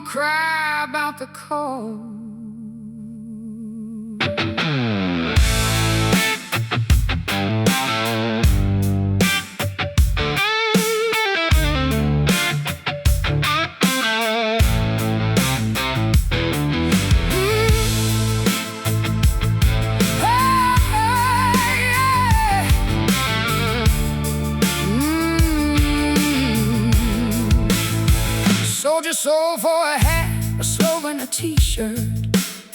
cry about the cold. Soldier sold for a hat, a slogan, a t-shirt,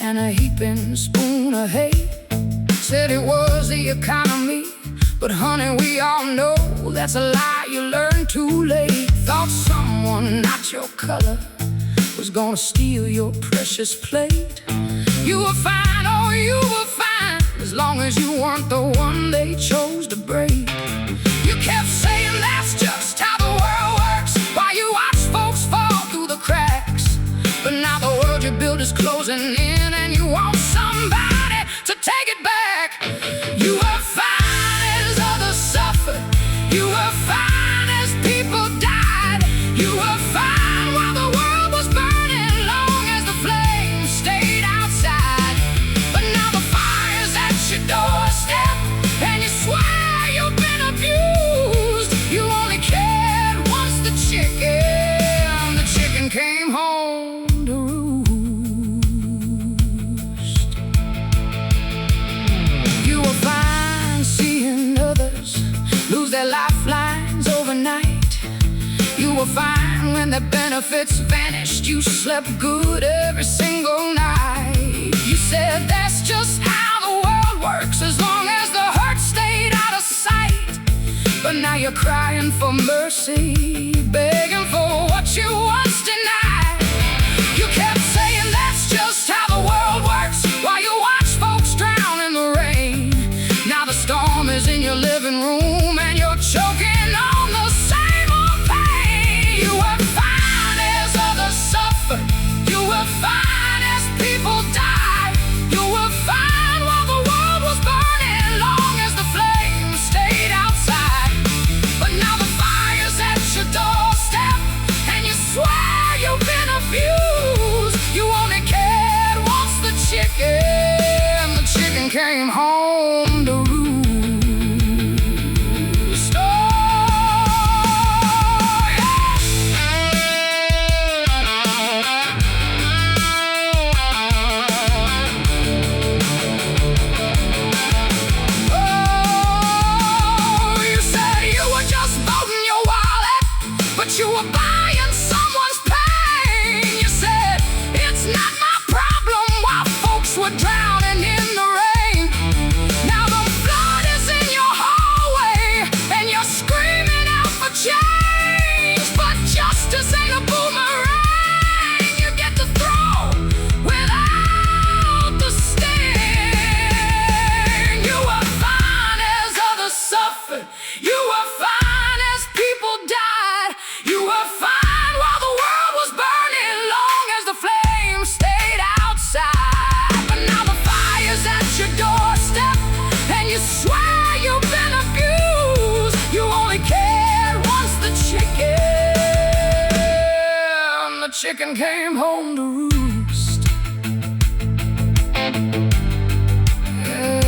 and a heaping spoon of hay. Said it was the economy, but honey, we all know that's a lie you learned too late. Thought someone not your color was gonna steal your precious plate. You were fine, oh you were fine, as long as you weren't the one they chose to break. You kept saying that's just how the world works, while you watch folks fall through the cracks. But now the world you built is closing in, and you want somebody to take it back. You were fine as others suffered, you were fine as people died. You were fine while the world was burning, long as the flames stayed outside. But now the fire's at your doorstep, and you swear you've been abused. You only cared once the chicken came home to roost. You were fine seeing others lose their lifelines overnight. You were fine when the benefits vanished. You slept good every single night. You said that's just how the world works, as long as the hurt stayed out of sight. But now you're crying for mercy, begging for what you once denied. You kept saying that's just how the world works, while you watch folks drown in the rain. Now the storm is in your living room, and you're choking on the same old pain. You were fine as others suffered, you were fine as people died. You were fine while the world was burning, long as the flames stayed outside. But now the fire's at your doorstep, and you swear you've been abused. You only cared once the chicken came home to roost. Oh, yeah. Oh, you said you were just voting your wallet, but you were buying someone's pain. You said it's not my problem while folks were drowning in the rain. Now the flood is in your hallway, and you're screaming out for change. But justice ain't a boomerang you get to throw without the sting. You were fine as others suffered, you were fine as people died. You were fine while the world was burning, long as the flames stayed outside. But now the fire's at your doorstep, and you swear you've been abused. You only cared once the chicken came home to roost. Yeah.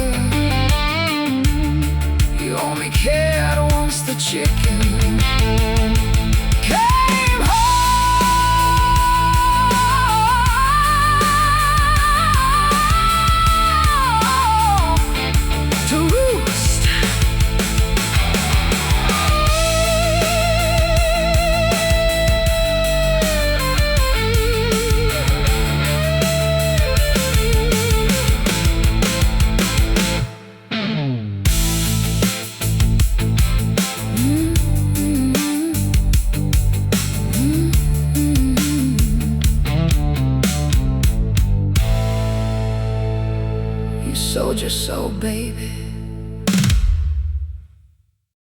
You only cared once the chicken came home to roost. Soldier soul, baby.